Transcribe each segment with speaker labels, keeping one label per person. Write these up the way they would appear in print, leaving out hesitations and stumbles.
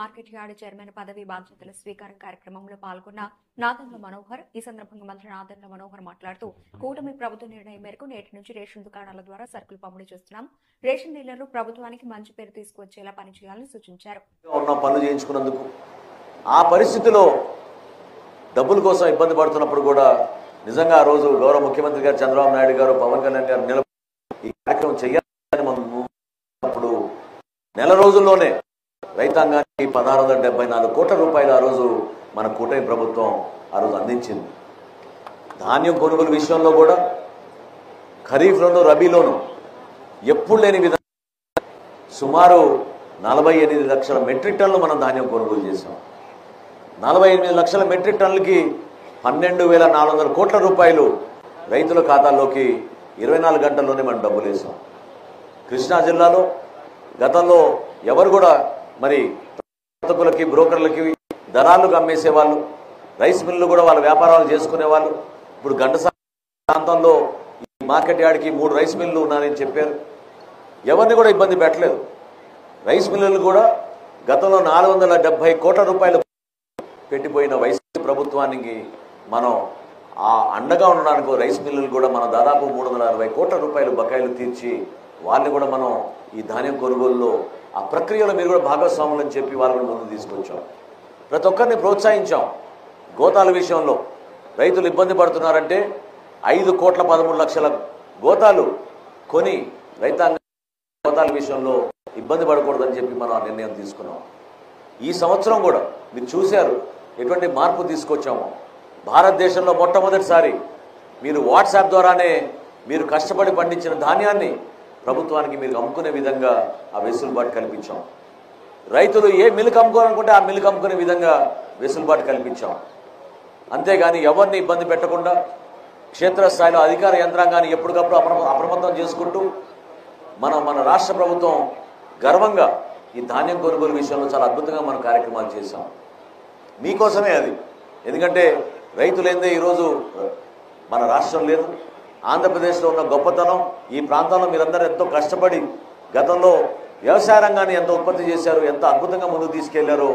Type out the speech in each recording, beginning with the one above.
Speaker 1: Market yard chairman పదవి బాధ్యతల స్వీకారం కార్యక్రమంలో పాల్గొన్న నాదెండ్ల మనోహర్. ఈ సందర్భంగా మంత్రి నాదెండ్ల మనోహర్ మాట్లాడుతూ, కూటమి ప్రభుత్వ నిర్ణయం మేరకు నేటి నుంచి రేషన్ దుకాణాల ద్వారా సరుకులు పంపిణీ చేస్తున్నాం. రేషన్ డీలర్లు ప్రభుత్వానికి మంచి పేరు తీసుకువచ్చేలా పనిచేయాలని సూచించారు.
Speaker 2: పనులు చేయించుకున్నందుకు ఆ పరిస్థితిలో డబ్బుల కోసం ఇబ్బంది పడుతున్నప్పుడు కూడా నిజంగా ఆ రోజు గౌరవ ముఖ్యమంత్రి గారు చంద్రబాబు నాయుడు గారు, పవన్ కళ్యాణ్ గారు నిలబడి ఈ కార్యక్రమం చేయాలని మనం నెల రోజుల్లోనే రైతాంగానికి 1674 కోట్ల రూపాయలు ఆ రోజు మన కూటమి ప్రభుత్వం ఆ రోజు అందించింది. ధాన్యం కొనుగోలు విషయంలో కూడా ఖరీఫ్లోను రబీలోను ఎప్పుడు లేని విధంగా సుమారు 48 లక్షల మెట్రిక్ టన్నులు మనం ధాన్యం కొనుగోలు చేసాం. 48 లక్షల మెట్రిక్ టన్నులకి 12,400 కోట్ల రూపాయలు రైతుల ఖాతాల్లోకి 24 గంటల్లోనే మనం డబ్బులు వేసాం. కృష్ణా జిల్లాలో గతంలో ఎవరు కూడా మరి వర్తకులకి, బ్రోకర్లకి దళాలకు అమ్మేసేవాళ్ళు, రైస్ మిల్లు కూడా వాళ్ళ వ్యాపారాలు చేసుకునేవాళ్ళు. ఇప్పుడు ఘంటసాల ప్రాంతంలో ఈ మార్కెట్ యార్డ్కి 3 రైస్ మిల్లు ఉన్నారని చెప్పారు. ఎవరిని కూడా ఇబ్బంది పెట్టలేదు. రైస్ మిల్లులు కూడా గతంలో 470 కోట్ల రూపాయలు పెట్టిపోయిన వైసీపీ ప్రభుత్వానికి మనం ఆ అండగా ఉండడానికి రైస్ మిల్లులు కూడా మనం దాదాపు 360 కోట్ల రూపాయలు బకాయిలు తీర్చి వాళ్ళని కూడా మనం ఈ ధాన్యం కొనుగోలులో ఆ ప్రక్రియలో మీరు కూడా భాగస్వాములు అని చెప్పి వాళ్ళని ముందు తీసుకొచ్చాం. ప్రతి ఒక్కరిని ప్రోత్సహించాం. గోతాల విషయంలో రైతులు ఇబ్బంది పడుతున్నారంటే 5,13,00,000 గోతాలు కొని రైతాంగ గోతాల విషయంలో ఇబ్బంది పడకూడదని చెప్పి మనం ఆ నిర్ణయం తీసుకున్నాం. ఈ సంవత్సరం కూడా మీరు చూశారు ఎటువంటి మార్పు తీసుకొచ్చాము. భారతదేశంలో మొట్టమొదటిసారి మీరు వాట్సాప్ ద్వారానే మీరు కష్టపడి పండించిన ధాన్యాన్ని ప్రభుత్వానికి మీరు అమ్ముకునే విధంగా ఆ వెసులుబాటు కల్పించాం. రైతులు ఏ మిల్లుకు అమ్ముకోవాలనుకుంటే ఆ మిల్లుకు అమ్ముకునే విధంగా వెసులుబాటు కల్పించాం. అంతేగాని ఎవరిని ఇబ్బంది పెట్టకుండా క్షేత్రస్థాయిలో అధికార యంత్రాంగాన్ని ఎప్పటికప్పుడు అప్రమత్తం చేసుకుంటూ మన రాష్ట్ర ప్రభుత్వం గర్వంగా ఈ ధాన్యం కొనుగోలు విషయంలో చాలా అద్భుతంగా మనం కార్యక్రమాలు చేశాం. మీకోసమే అది. ఎందుకంటే రైతులేందే ఈరోజు మన రాష్ట్రం లేదు. ఆంధ్రప్రదేశ్లో ఉన్న గొప్పతనం ఈ ప్రాంతంలో మీరందరూ ఎంతో కష్టపడి గతంలో వ్యవసాయ రంగాన్ని ఎంత ఉత్పత్తి చేశారు, ఎంత అద్భుతంగా ముందుకు తీసుకెళ్లారో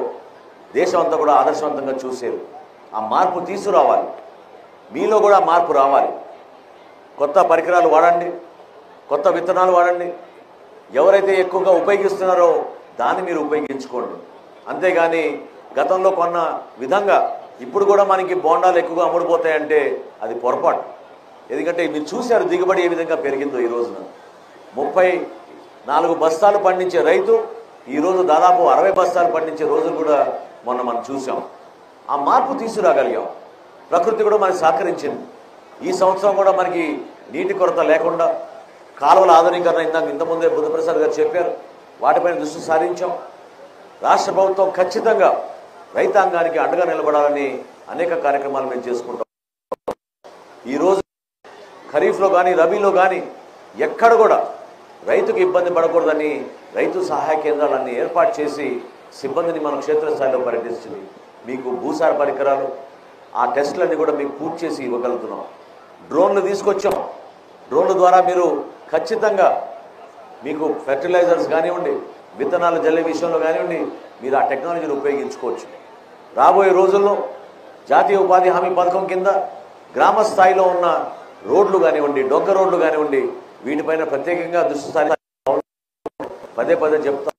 Speaker 2: దేశం అంతా కూడా ఆదర్శవంతంగా చూశారు. ఆ మార్పు తీసుకురావాలి. మీలో కూడా మార్పు రావాలి. కొత్త పరికరాలు వాడండి, కొత్త విత్తనాలు వాడండి. ఎవరైతే ఎక్కువగా ఉపయోగిస్తున్నారో దాన్ని మీరు ఉపయోగించుకోండి. అంతేగాని గతంలో కొన్న విధంగా ఇప్పుడు కూడా మనకి బోండాలు ఎక్కువగా అమ్ముడుపోతాయంటే అది పొరపాటు. ఎందుకంటే మీరు చూశారు దిగుబడి ఏ విధంగా పెరిగిందో. ఈ రోజున 34 బస్తాలు పండించే రైతు ఈరోజు దాదాపు 60 బస్తాలు పండించే రోజులు కూడా మొన్న మనం చూసాం. ఆ మార్పు తీసుకురాగలిగాం. ప్రకృతి కూడా మనకి సహకరించింది. ఈ సంవత్సరం కూడా మనకి నీటి కొరత లేకుండా కాలువల ఆధునీకరణ ఇంతకుముందే బుద్ధప్రసాద్ గారు చెప్పారు, వాటిపైన దృష్టి సారించాం. రాష్ట్ర ప్రభుత్వం ఖచ్చితంగా రైతాంగానికి అండగా నిలబడాలని అనేక కార్యక్రమాలు మేము చేసుకుంటాం. ఈరోజు ఖరీఫ్లో కానీ రబీలో కానీ ఎక్కడ కూడా రైతుకు ఇబ్బంది పడకూడదని రైతు సహాయ కేంద్రాలన్నీ ఏర్పాటు చేసి సిబ్బందిని మనం క్షేత్రస్థాయిలో పర్యటిస్తుంది. మీకు భూసార పరికరాలు ఆ టెస్టులన్నీ కూడా మీకు పూర్తి చేసి ఇవ్వగలుగుతున్నాం. డ్రోన్లు తీసుకొచ్చాం. డ్రోన్ల ద్వారా మీరు ఖచ్చితంగా మీకు ఫెర్టిలైజర్స్ కానివ్వండి, విత్తనాలు జల్లే విషయంలో కానివ్వండి, మీరు ఆ టెక్నాలజీని ఉపయోగించుకోవచ్చు. రాబోయే రోజుల్లో జాతీయ ఉపాధి హామీ పథకం కింద గ్రామ స్థాయిలో ఉన్న రోడ్లు కానివ్వండి, డొంక రోడ్లు కానివ్వండి, వీటిపైన ప్రత్యేకంగా దృష్టి సారి పదే చెప్తా.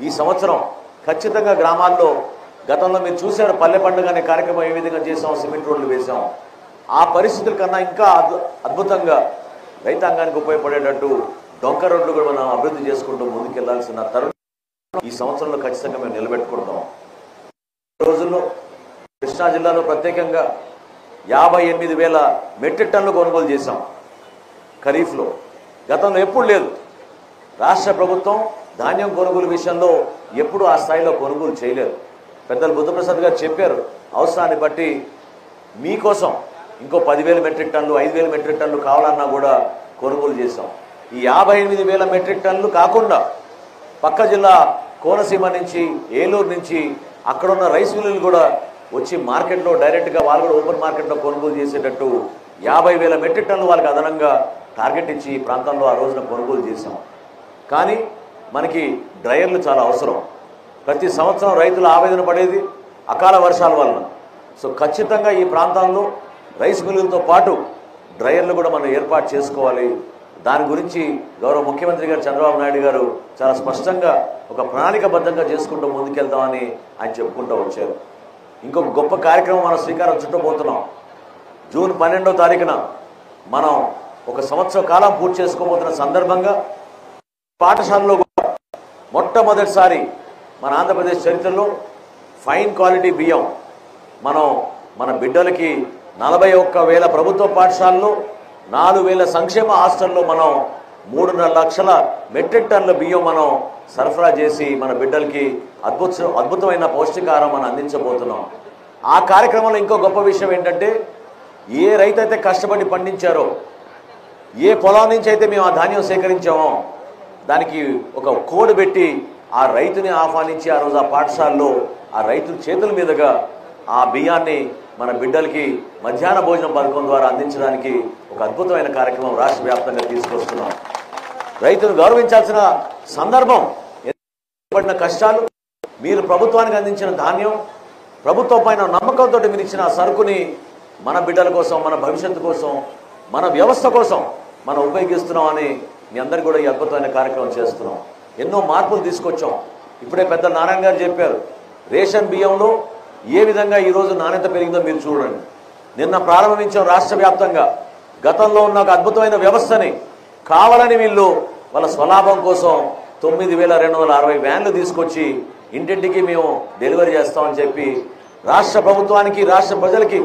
Speaker 2: ఈ సంవత్సరం ఖచ్చితంగా గ్రామాల్లో గతంలో మీరు చూశారు పల్లె పండుగ అనే కార్యక్రమం ఏ విధంగా చేసాం, సిమెంట్ రోడ్లు వేసాం. ఆ పరిస్థితుల కన్నా ఇంకా అద్భుతంగా రైతాంగానికి ఉపయోగపడేటట్టు డొంక రోడ్లు కూడా మనం అభివృద్ధి చేసుకుంటూ ముందుకెళ్లాల్సిన తరుణం ఈ సంవత్సరంలో ఖచ్చితంగా మేము నిలబెట్టుకుంటాం. రోజుల్లో కృష్ణా జిల్లాలో ప్రత్యేకంగా 58,000 మెట్రిక్ టన్నులు కొనుగోలు చేశాం ఖరీఫ్లో. గతంలో ఎప్పుడు లేదు. రాష్ట్ర ప్రభుత్వం ధాన్యం కొనుగోలు విషయంలో ఎప్పుడు ఆ స్థాయిలో కొనుగోలు చేయలేదు. పెద్దలు బుద్ధప్రసాద్ గారు చెప్పారు, అవసరాన్ని బట్టి మీకోసం ఇంకో 10,000 మెట్రిక్ టన్నులు, 5,000 మెట్రిక్ టన్నులు కావాలన్నా కూడా కొనుగోలు చేశాం. ఈ 58,000 మెట్రిక్ టన్నులు కాకుండా పక్క జిల్లా కోనసీమ నుంచి, ఏలూరు నుంచి అక్కడున్న రైస్ మిల్లులు కూడా వచ్చి మార్కెట్లో డైరెక్ట్గా వాళ్ళు కూడా ఓపెన్ మార్కెట్లో కొనుగోలు చేసేటట్టు 50,000 మెట్రిక్ టన్నులు వాళ్ళకి అదనంగా టార్గెట్ ఇచ్చి ఈ ప్రాంతంలో ఆ రోజున కొనుగోలు చేశాం. కానీ మనకి డ్రైయర్లు చాలా అవసరం. ప్రతి సంవత్సరం రైతులు ఆవేదన పడేది అకాల వర్షాల వలన. సో ఖచ్చితంగా ఈ ప్రాంతాల్లో రైస్ మిల్లులతో పాటు డ్రైయర్లు కూడా మనం ఏర్పాటు చేసుకోవాలి. దాని గురించి గౌరవ ముఖ్యమంత్రి గారు చంద్రబాబు నాయుడు గారు చాలా స్పష్టంగా ఒక ప్రణాళికబద్ధంగా చేసుకుంటూ ముందుకెళ్తామని ఆయన చెప్పుకుంటూ వచ్చారు. ఇంకొక గొప్ప కార్యక్రమం మనం శ్రీకారం చుట్టబోతున్నాం. జూన్ 12వ తారీఖున మనం ఒక సంవత్సర కాలం పూర్తి చేసుకోబోతున్న సందర్భంగా పాఠశాలలో కూడా మొట్టమొదటిసారి మన ఆంధ్రప్రదేశ్ చరిత్రలో ఫైన్ క్వాలిటీ బియ్యం మనం మన బిడ్డలకి 41,000 ప్రభుత్వ పాఠశాలలో 4,000 సంక్షేమ హాస్టల్లో మనం 3.5 లక్షల మెట్రిక్ టన్నుల బియ్యం మనం సరఫరా చేసి మన బిడ్డలకి అద్భుతమైన పౌష్టికాహారం మనం అందించబోతున్నాం. ఆ కార్యక్రమంలో ఇంకో గొప్ప విషయం ఏంటంటే, ఏ రైతు అయితే కష్టపడి పండించారో, ఏ పొలం నుంచి అయితే మేము ఆ ధాన్యం సేకరించామో దానికి ఒక కోడ్ పెట్టి ఆ రైతుని ఆహ్వానించి ఆ రోజు ఆ పాఠశాలలో ఆ రైతు చేతుల మీదుగా ఆ బియ్యాన్ని మన బిడ్డలకి మధ్యాహ్న భోజనం పథకం ద్వారా అందించడానికి ఒక అద్భుతమైన కార్యక్రమం రాష్ట్ర వ్యాప్తంగా తీసుకొస్తున్నాం. రైతును గౌరవించాల్సిన సందర్భం. పడిన కష్టాలు, మీరు ప్రభుత్వానికి అందించిన ధాన్యం, ప్రభుత్వం పైన నమ్మకంతో మీరు ఇచ్చిన సరుకుని మన బిడ్డల కోసం, మన భవిష్యత్తు కోసం, మన వ్యవస్థ కోసం మనం ఉపయోగిస్తున్నామని మీ అందరికీ కూడా ఈ అద్భుతమైన కార్యక్రమం చేస్తున్నాం. ఎన్నో మార్పులు తీసుకొచ్చాం. ఇప్పుడే పెద్ద నారాయణ గారు చెప్పారు, రేషన్ బియ్యంలో ఏ విధంగా ఈరోజు నాణ్యత పెరిగిందో మీరు చూడండి. నిన్న ప్రారంభించాం రాష్ట్ర వ్యాప్తంగా. గతంలో ఉన్న ఒక అద్భుతమైన వ్యవస్థని కావాలని వీళ్ళు వాళ్ళ స్వలాభం కోసం 9,260 వ్యాన్లు తీసుకొచ్చి ఇంటింటికి మేము డెలివరీ చేస్తామని చెప్పి రాష్ట్ర ప్రభుత్వానికి, రాష్ట్ర ప్రజలకి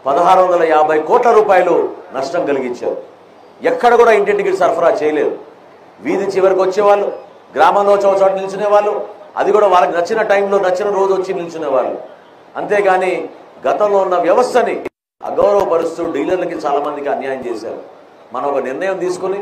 Speaker 2: 1,650 కోట్ల రూపాయలు నష్టం కలిగించారు. ఎక్కడ కూడా ఇంటింటికి సరఫరా చేయలేదు. వీధి చివరికి వచ్చేవాళ్ళు, గ్రామంలో చోట నిల్చునేవాళ్ళు, అది కూడా వాళ్ళకి నచ్చిన టైంలో నచ్చిన రోజు వచ్చి నిల్చునేవాళ్ళు. అంతేగాని గతంలో ఉన్న వ్యవస్థని అగౌరవపరుస్తూ డీలర్లకి చాలా మందికి అన్యాయం చేశారు. మనం ఒక నిర్ణయం తీసుకుని